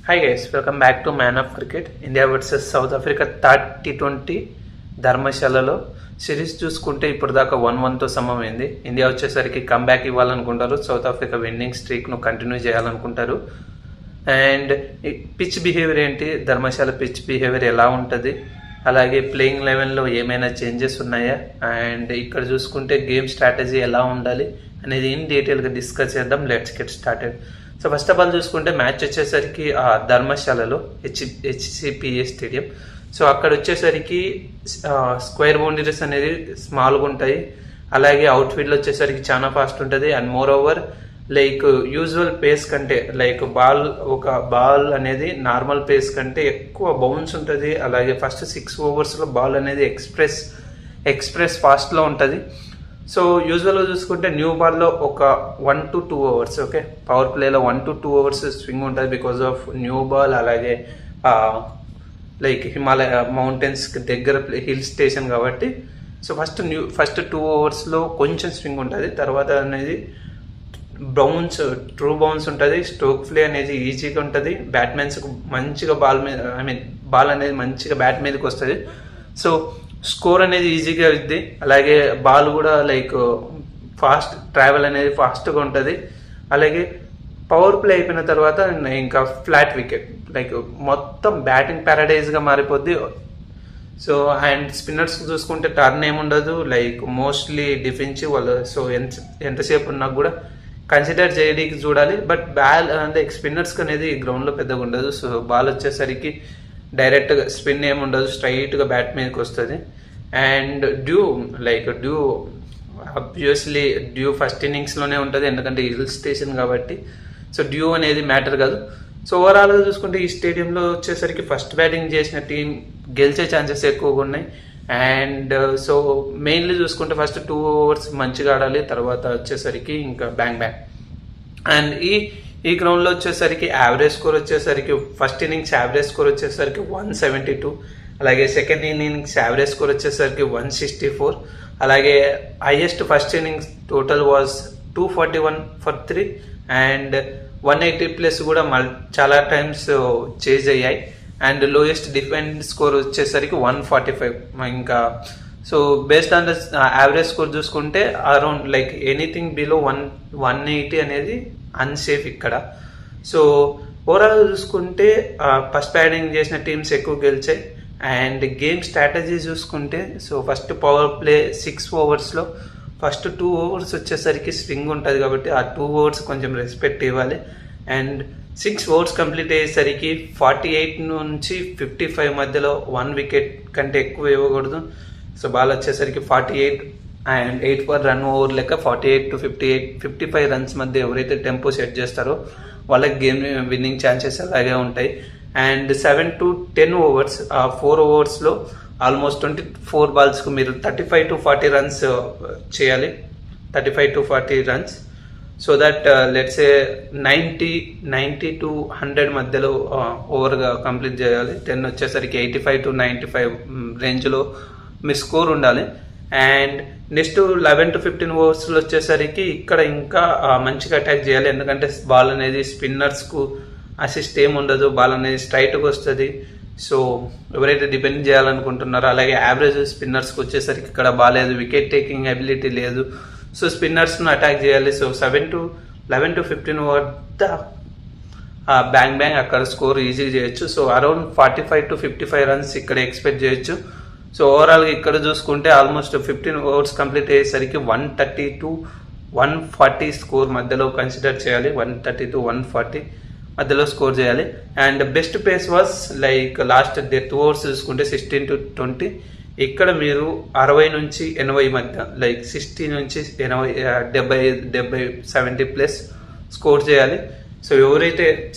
Hi guys, welcome back to Man of Cricket. India versus South Africa third T20 ధర్మశాలలో series చూసుకుంటే ఇప్పుడు దాకా 1-1తో సమమైంది. ఇండియా వచ్చేసరికి కంబ్యాక్ ఇవ్వాలనుకుంటారు, సౌత్ ఆఫ్రికా విన్నింగ్ స్ట్రీక్ను కంటిన్యూ చేయాలనుకుంటారు. అండ్ పిచ్ బిహేవియర్ ఏంటి, ధర్మశాల పిచ్ బిహేవియర్ ఎలా ఉంటుంది, అలాగే ప్లేయింగ్ లెవెన్లో ఏమైనా చేంజెస్ ఉన్నాయా, అండ్ ఇక్కడ చూసుకుంటే గేమ్ స్ట్రాటజీ ఎలా ఉండాలి అనేది ఇన్ డీటెయిల్గా డిస్కస్ చేద్దాం. Let's get started. So first of all చూసుకుంటే మ్యాచ్ వచ్చేసరికి ధర్మశాలలో హెచ్సిపిఏ స్టేడియం. సో అక్కడ వచ్చేసరికి స్క్వేర్ బౌండరీస్ అనేది స్మాల్గా ఉంటాయి, అలాగే అవుట్ఫీల్డ్ వచ్చేసరికి చాలా ఫాస్ట్ ఉంటుంది. And more over like usual pace కంటే లైక్ బాల్ అనేది నార్మల్ పేస్ కంటే ఎక్కువ బౌన్స్ ఉంటుంది. అలాగే ఫస్ట్ 6 ఓవర్స్లో బాల్ అనేది ఎక్స్ప్రెస్ ఫాస్ట్లో ఉంటుంది. సో యూజువల్గా చూసుకుంటే న్యూ బాల్లో ఒక 1 to 2 అవర్స్, ఓకే, పవర్ ప్లేలో 1 to 2 అవర్స్ స్వింగ్ ఉంటుంది బికాజ్ ఆఫ్ న్యూ బాల్. అలాగే లైక్ హిమాలయ మౌంటైన్స్కి దగ్గర హిల్ స్టేషన్ కాబట్టి ఫస్ట్ 2 ఓవర్స్లో కొంచెం స్వింగ్ ఉంటుంది. తర్వాత అనేది ట్రూ బౌన్స్ ఉంటుంది. స్ట్రోక్ ప్లే అనేది ఈజీగా ఉంటుంది. బ్యాట్మెన్స్కి మంచిగా బాల్ అనేది మంచిగా బ్యాట్ మీదకి వస్తుంది. సో స్కోర్ అనేది ఈజీగా అవుద్ది. అలాగే బాల్ కూడా లైక్ ఫాస్ట్ ట్రావెల్ అనేది ఫాస్ట్గా ఉంటుంది. అలాగే పవర్ ప్లే అయిపోయిన తర్వాత ఇంకా ఫ్లాట్ వికెట్, లైక్ మొత్తం బ్యాటింగ్ ప్యారడైజ్గా మారిపోద్ది. సో అండ్ స్పిన్నర్స్ చూసుకుంటే టర్న్ ఏముండదు, లైక్ మోస్ట్లీ డిఫెన్సివ్ వాళ్ళు. సో ఎంతసేపు ఉన్నా కూడా కన్సిడర్ చేయడానికి చూడాలి. బట్ అంటే స్పిన్నర్స్కి అనేది గ్రౌండ్లో పెద్దగా ఉండదు. సో బాల్ వచ్చేసరికి డైరెక్ట్గా స్పిన్ ఏమి ఉండదు, స్ట్రైట్గా బ్యాట్ మీదకి వస్తుంది. And dew obviously dew first ఇన్నింగ్స్లోనే ఉంటుంది, ఎందుకంటే హిల్ స్టేషన్ కాబట్టి. సో డ్యూ అనేది మ్యాటర్ కాదు. సో ఓవరాల్గా చూసుకుంటే ఈ స్టేడియంలో వచ్చేసరికి ఫస్ట్ బ్యాటింగ్ చేసిన టీం గెలిచే ఛాన్సెస్ ఎక్కువగా ఉన్నాయి. అండ్ సో మెయిన్లీ చూసుకుంటే ఫస్ట్ 2 ఓవర్స్ మంచిగా ఆడాలి, తర్వాత వచ్చేసరికి ఇంకా బ్యాంగ్. అండ్ ఈ గ్రౌండ్లో వచ్చేసరికి యావరేజ్ స్కోర్ వచ్చేసరికి ఫస్ట్ ఇన్నింగ్స్ యావరేజ్ స్కోర్ వచ్చేసరికి 172, అలాగే సెకండ్ ఇన్నింగ్స్ యావరేజ్ స్కోర్ వచ్చేసరికి 164, అలాగే highest first innings total was 241 for 3 and 180+ కూడా చాలా టైమ్స్ చేజ్ అయ్యాయి. అండ్ లోయెస్ట్ డిఫెండ్ స్కోర్ వచ్చేసరికి 145. ఇంకా so based on the average score చూసుకుంటే అరౌండ్ లైక్ ఎనీథింగ్ బిలో 180 అనేది అన్సేఫ్ ఇక్కడ. సో ఓవరాల్ చూసుకుంటే ఫస్ట్ బ్యాటింగ్ చేసిన టీమ్స్ ఎక్కువ గెలిచాయి. అండ్ గేమ్ స్ట్రాటజీ చూసుకుంటే సో ఫస్ట్ పవర్ ప్లే 6 ఓవర్స్లో ఫస్ట్ 2 ఓవర్స్ వచ్చేసరికి స్వింగ్ ఉంటుంది కాబట్టి ఆ 2 ఓవర్స్ కొంచెం రెస్పెక్ట్ ఇవ్వాలి. అండ్ 6 ఓవర్స్ కంప్లీట్ అయ్యేసరికి 48 నుంచి 55 మధ్యలో 1 వికెట్ కంటే ఎక్కువ ఇవ్వకూడదు. సో బాల్ వచ్చేసరికి 48 అండ్ 8 for రన్ ఓవర్ లెక్క 48 to 55 రన్స్ మధ్య ఎవరైతే టెంపో సెట్ చేస్తారో వాళ్ళకి గేమ్ విన్నింగ్ ఛాన్సెస్ అలాగే ఉంటాయి. అండ్ 7 to 10 ఓవర్స్, ఆ 4 ఓవర్స్లో ఆల్మోస్ట్ 24 బాల్స్కు మీరు 35 to 40 రన్స్ చేయాలి, 35 to 40 runs. So that let's A 90 to 100 మధ్యలో ఓవర్గా కంప్లీట్ చేయాలి. 10 వచ్చేసరికి 85 to 95 రేంజ్లో మీ స్కోర్ ఉండాలి. అండ్ నెక్స్ట్ 11 to 15 ఓవర్స్లో వచ్చేసరికి ఇక్కడ ఇంకా మంచిగా అటాక్ చేయాలి, ఎందుకంటే బాల్ అనేది స్పిన్నర్స్కు అసిస్ట్ ఏమి ఉండదు, బాల్ అనేది స్ట్రైట్గా వస్తుంది. సో ఎవరైతే డిపెండ్ చేయాలనుకుంటున్నారో అలాగే యావరేజ్ స్పిన్నర్స్కి వచ్చేసరికి ఇక్కడ బాగాలేదు, వికెట్ టేకింగ్ అబిలిటీ లేదు. సో స్పిన్నర్స్ను అటాక్ చేయాలి. సో 11 to 15 వద్ద బ్యాంగ్ అక్కడ స్కోర్ ఈజీగా చేయొచ్చు. సో అరౌండ్ 45 to 55 రన్స్ ఇక్కడ ఎక్స్పెక్ట్ చేయొచ్చు. సో ఓవరాల్గా ఇక్కడ చూసుకుంటే ఆల్మోస్ట్ 15 ఓవర్స్ కంప్లీట్ అయ్యేసరికి 130 to 140 స్కోర్ మధ్యలో కన్సిడర్ చేయాలి, 130 to 140 మధ్యలో స్కోర్ చేయాలి. And best pace was like last death overs చూసుకుంటే 16 to 20. ఇక్కడ మీరు 60 నుంచి 80 మధ్య, లైక్ 60 నుంచి 80, 70+ స్కోర్ చేయాలి.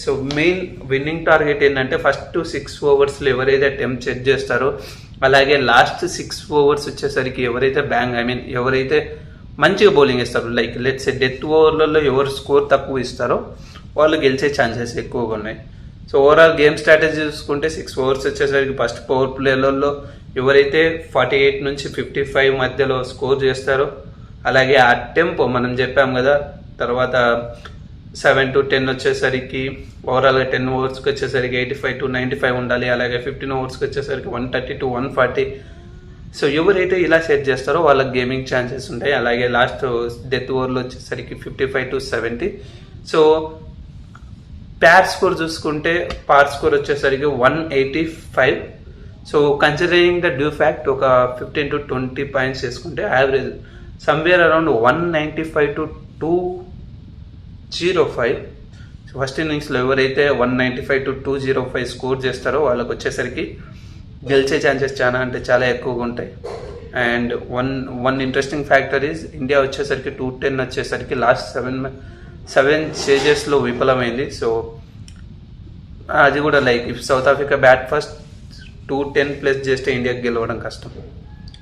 సో మెయిన్ విన్నింగ్ టార్గెట్ ఏంటంటే ఫస్ట్ 6 ఓవర్స్లో ఎవరైతే అటెంప్ట్ సెట్ చేస్తారో అలాగే లాస్ట్ 6 ఓవర్స్ వచ్చేసరికి ఎవరైతే ఎవరైతే మంచిగా బౌలింగ్ ఇస్తారో, లైక్ లెట్స్ డెత్ ఓవర్లలో ఎవరు స్కోర్ తక్కువ ఇస్తారో వాళ్ళు గెలిచే ఛాన్సెస్ ఎక్కువగా ఉన్నాయి. సో ఓవరాల్ గేమ్ స్ట్రాటజీ చూసుకుంటే 6 ఓవర్స్ వచ్చేసరికి ఫస్ట్ పవర్ ప్లేలలో ఎవరైతే 48 నుంచి 55 మధ్యలో స్కోర్ చేస్తారో, అలాగే ఆ టెంపో మనం చెప్పాం కదా, తర్వాత 7 to 10 వచ్చేసరికి ఓవరాల్గా 10 ఓవర్స్కి వచ్చేసరికి 85 to 95 ఉండాలి. అలాగే 15 ఓవర్స్కి వచ్చేసరికి 130 to 140. సో ఎవరైతే ఇలా సెట్ చేస్తారో వాళ్ళకి గేమింగ్ ఛాన్సెస్ ఉంటాయి. అలాగే లాస్ట్ డెత్ ఓవర్లో వచ్చేసరికి 55 to 70. సో ప్యార్ స్కోర్ చూసుకుంటే పార్ స్కోర్ వచ్చేసరికి 185. So considering the due fact ఒక 15 to 20 పాయింట్స్ వేసుకుంటే average somewhere around 195 to 205. So first ఇన్నింగ్స్లో ఎవరైతే 195 to 205 స్కోర్ చేస్తారో వాళ్ళకి వచ్చేసరికి గెలిచే ఛాన్సెస్ చాలా అంటే చాలా ఎక్కువగా ఉంటాయి. And one interesting factor is India వచ్చేసరికి 210 వచ్చేసరికి లాస్ట్ 7 స్టేజెస్లో విఫలమైంది. సో అది కూడా like if South Africa bat first 210 plus చేస్తే ఇండియాకి గెలవడం కష్టం.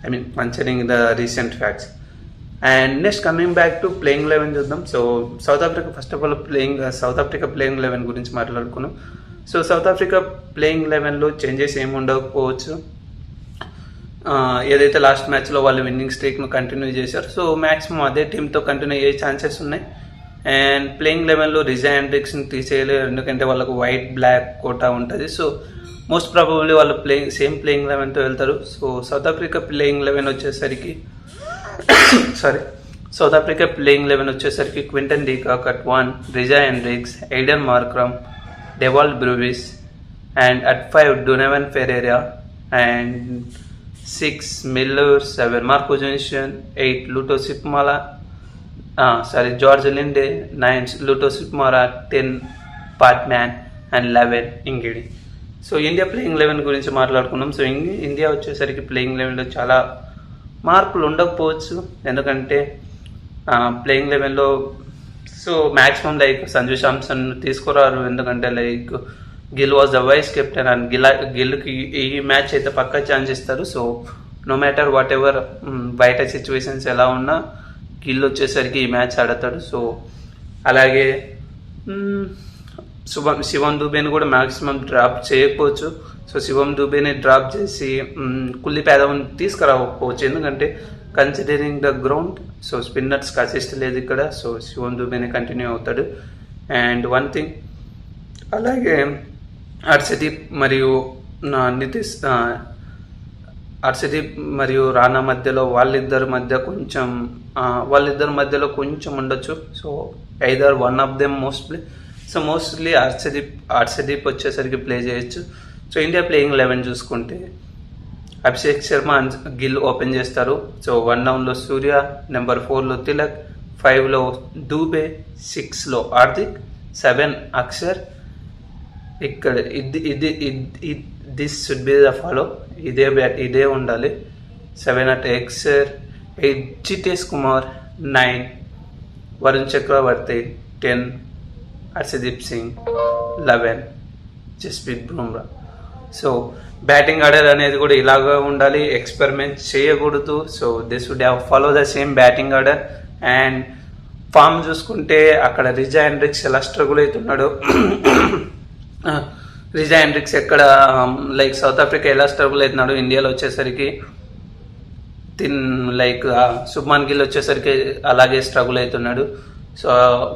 I mean considering the recent facts. And next coming back to playing 11 చూద్దాం. So South Africa first of all South Africa playing 11 గురించి మాట్లాడుకున్నాం. సో సౌత్ ఆఫ్రికా ప్లేయింగ్ 11లో changes ఏమి ఉండకపోవచ్చు. ఏదైతే లాస్ట్ మ్యాచ్లో వాళ్ళు విన్నింగ్ స్ట్రీక్ను కంటిన్యూ చేశారు, సో మ్యాక్సిమం అదే టీంతో కంటిన్యూ అయ్యే ఛాన్సెస్ ఉన్నాయి. అండ్ ప్లేయింగ్ 11లో రిజా హెండ్రిక్స్ని తీసేయలేరు, ఎందుకంటే వాళ్ళకు వైట్ బ్లాక్ కోటా ఉంటుంది. సో మోస్ట్ ప్రాబబ్లీ వాళ్ళు సేమ్ ప్లేయింగ్ 11తో వెళ్తారు. సో సౌత్ ఆఫ్రికా ప్లేయింగ్ 11 వచ్చేసరికి సౌత్ ఆఫ్రికా ప్లేయింగ్ 11 వచ్చేసరికి Quinton de Kock at 1, Reeza Hendricks, Aiden Markram, Dewald Brevis, and at 5 Donovan Ferreira, and 6 Miller, 7 Marco Jansen, 8 Lutho Sipamla, George Linde, 9 Lutho Sipamla, 10 Baartman, and 11 Ngidi. So India playing 11 గురించి మాట్లాడుకున్నాం. So India వచ్చేసరికి playing 11లో చాలా మార్పులు ఉండకపోవచ్చు, ఎందుకంటే playing 11లో so maximum like Sanju Samson తీసుకురారు, ఎందుకంటే like Gill was the vice captain and గిల్కి ఈ మ్యాచ్ అయితే పక్కా ఛాన్స్ ఇస్తారు. So no matter whatever బయట సిచ్యువేషన్స్ ఎలా ఉన్నా గిల్ వచ్చేసరికి ఈ మ్యాచ్ ఆడతాడు. సో అలాగే శివం దుబేని కూడా మ్యాక్సిమం డ్రాప్ చేయకపోవచ్చు. సో శివం దుబేని డ్రాప్ చేసి కుల్లి పేదవని తీసుకురాకపోవచ్చు, ఎందుకంటే కన్సిడరింగ్ ద గ్రౌండ్. సో స్పిన్నర్స్కి అసిస్ట్ లేదు ఇక్కడ, సో శివం దుబేని కంటిన్యూ అవుతాడు. అండ్ వన్ థింగ్, అలాగే హర్షదీప్ మరియు హర్షదీప్ మరియు రాణా మధ్యలో వాళ్ళిద్దరి మధ్యలో కొంచెం ఉండొచ్చు. So either one of them mostly Harshdeep వచ్చేసరికి ప్లే చేయొచ్చు. సో ఇండియా ప్లేయింగ్ 11 చూసుకుంటే అభిషేక్ శర్మ అండ్ గిల్ ఓపెన్ చేస్తారు. సో 1 డౌన్లో సూర్య, నెంబర్ 4లో తిలక్, 5లో దూబే, 6లో హార్దిక్, 7 అక్షర్. ఇక్కడ this should be the follow, ఇదే ఉండాలి. 7 at Akshar, 8 Jitesh Kumar, 9 Varun Chakravarthy, 10 Harshdeep Singh, 11 Jasprit Bumrah. So batting order అనేది కూడా ఇలాగా ఉండాలి, ఎక్స్పెరిమెంట్ చేయకూడదు. So this would have follow the same batting order. And form చూసుకుంటే అక్కడ రిజా హెండ్రిక్స్ ఎలా స్ట్రగుల్ అవుతున్నాడు, రిజా హెండ్రిక్స్ ఎక్కడ లైక్ సౌత్ ఆఫ్రికా ఎలా స్ట్రగుల్ అవుతున్నాడు, ఇండియాలో వచ్చేసరికి శుభ్మాన్ గిల్ వచ్చేసరికి అలాగే స్ట్రగుల్ అవుతున్నాడు. సో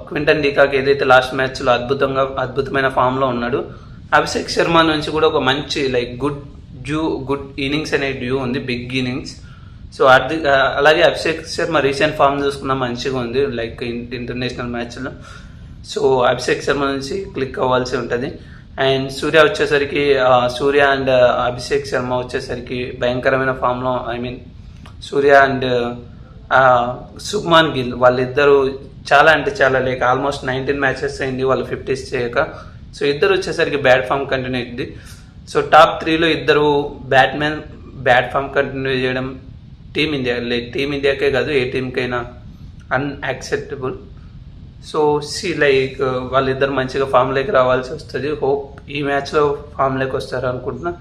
క్వింటన్ డీకాక్ ఏదైతే లాస్ట్ మ్యాచ్లో అద్భుతమైన ఫామ్లో ఉన్నాడు. అభిషేక్ శర్మ నుంచి కూడా ఒక మంచి లైక్ గుడ్ ఇన్నింగ్స్ అనే డ్యూ ఉంది, బిగ్ ఇన్నింగ్స్. సో అలాగే అభిషేక్ శర్మ రీసెంట్ ఫామ్ చూసుకున్నా మంచిగా ఉంది లైక్ ఇంటర్నేషనల్ మ్యాచ్లో. సో అభిషేక్ శర్మ నుంచి క్లిక్ అవ్వాల్సి ఉంటుంది. అండ్ సూర్య వచ్చేసరికి సూర్య అండ్ అభిషేక్ శర్మ వచ్చేసరికి భయంకరమైన ఫామ్లో, I mean Surya and Shubman Gill వాళ్ళిద్దరూ చాలా అంటే చాలా లైక్ ఆల్మోస్ట్ 19 మ్యాచెస్ అయింది వాళ్ళు 50s చేయక. సో ఇద్దరు వచ్చేసరికి బ్యాట్ ఫామ్ కంటిన్యూ అయింది. సో టాప్ 3లో ఇద్దరు బ్యాట్మెన్ బ్యాట్ ఫామ్ కంటిన్యూ చేయడం టీమిండియాకే కాదు ఏ టీంకైనా అన్యాక్సెప్టబుల్. సో లైక్ వాళ్ళిద్దరు మంచిగా ఫామ్లోకి రావాల్సి వస్తుంది. హోప్ ఈ మ్యాచ్లో ఫామ్లోకి వస్తారు అనుకుంటున్నా.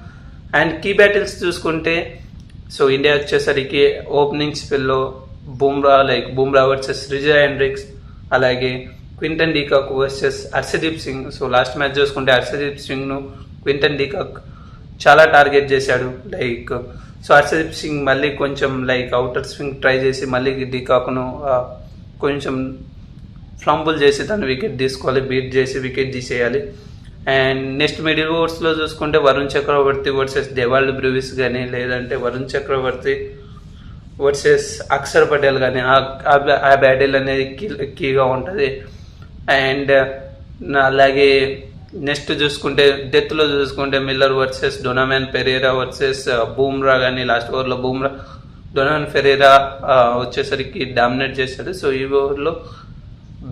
అండ్ కీ బ్యాటిల్స్ చూసుకుంటే సో ఇండియా వచ్చేసరికి ఓపెనింగ్ స్పెల్లో బుమ్రా వర్సెస్ రిజా హెండ్రిక్స్, అలాగే Quinton de Kock versus Harshdeep Singh. So last match చూసుకుంటే హర్షదీప్ సింగ్ను క్వింటన్ డీకాక్ చాలా టార్గెట్ చేశాడు లైక్. సో హర్షదీప్ సింగ్ మళ్ళీ కొంచెం లైక్ అవుటర్ స్వింగ్ ట్రై చేసి మళ్ళీ డీకాక్ను కొంచెం ఫ్లంబుల్ చేసి తను వికెట్ తీసుకోవాలి, బీట్ చేసి వికెట్ తీసేయాలి. అండ్ నెక్స్ట్ మిడిల్ ఓవర్స్లో చూసుకుంటే వరుణ్ చక్రవర్తి వర్సెస్ డెవాల్డ్ బ్రూవిస్ కానీ, లేదంటే వరుణ్ చక్రవర్తి వర్సెస్ అక్షర్ పటేల్ కానీ ఆ బ్యాటిల్ అనేది కీగా ఉంటుంది. అండ్ అలాగే నెక్స్ట్ చూసుకుంటే డెత్లో చూసుకుంటే Miller versus డొనామెన్ Perera versus Bumrah కానీ, లాస్ట్ ఓవర్లో డొనామెన్ పెరేరా వచ్చేసరికి డామినేట్ చేశాడు. సో ఈ ఓవర్లో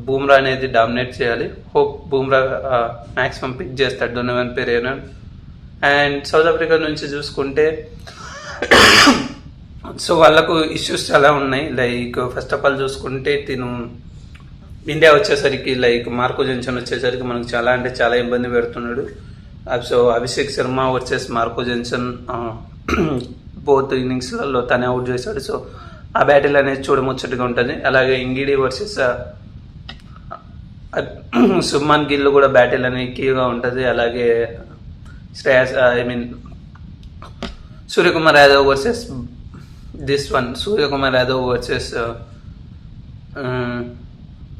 బూమ్రా అనేది డామినేట్ చేయాలి. హోప్ బూమ్రా మ్యాక్సిమం పిక్ చేస్తాడు Donovan Ferreira. And South Africa నుంచి చూసుకుంటే సో వాళ్ళకు ఇష్యూస్ చాలా ఉన్నాయి. లైక్ ఫస్ట్ ఆఫ్ ఆల్ చూసుకుంటే ఇండియా వచ్చేసరికి లైక్ మార్కో జెన్సన్ వచ్చేసరికి మనకు చాలా అంటే చాలా ఇబ్బంది పెడుతున్నాడు. So Abhishek Sharma versus Marco Jansen both ఇన్నింగ్స్లలో తనే అవుట్ చేశాడు. సో ఆ బ్యాటిల్ అనేది చూడముచ్చటగా ఉంటుంది. అలాగే ఇంగిడి వర్సెస్ శుభ్మన్ గిల్ కూడా బ్యాటిల్ అనేది కీగా ఉంటుంది. అలాగే Suryakumar Yadav versus Suryakumar Yadav versus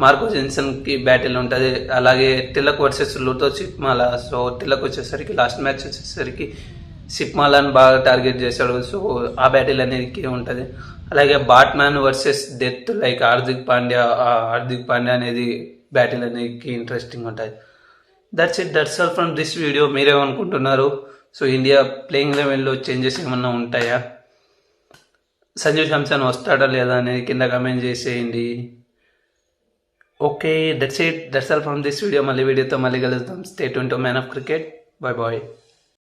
Marco జెన్సన్కి బ్యాటిల్ ఉంటుంది. అలాగే Tilak versus Lutho Sipamla. So Tilak వచ్చేసరికి లాస్ట్ మ్యాచ్ వచ్చేసరికి సిప్మాలాని బాగా టార్గెట్ చేశాడు. సో ఆ బ్యాటిల్ అనేది ఉంటుంది. అలాగే Baartman versus death like Hardik Pandya అనేది బ్యాటిల్ అనేది ఇంట్రెస్టింగ్ ఉంటుంది. That's all from this video. మీరేమనుకుంటున్నారు? సో ఇండియా ప్లేయింగ్ లెవెన్లో చేంజెస్ ఏమన్నా ఉంటాయా? సంజు శాంసన్ వస్తాడా లేదా అనేది కింద కమెంట్ చేసేయండి. Okay, that's all from this video. మళ్ళీ వీడియోతో మళ్ళీ కలుద్దాం. Stay tune to man of cricket. Bye bye.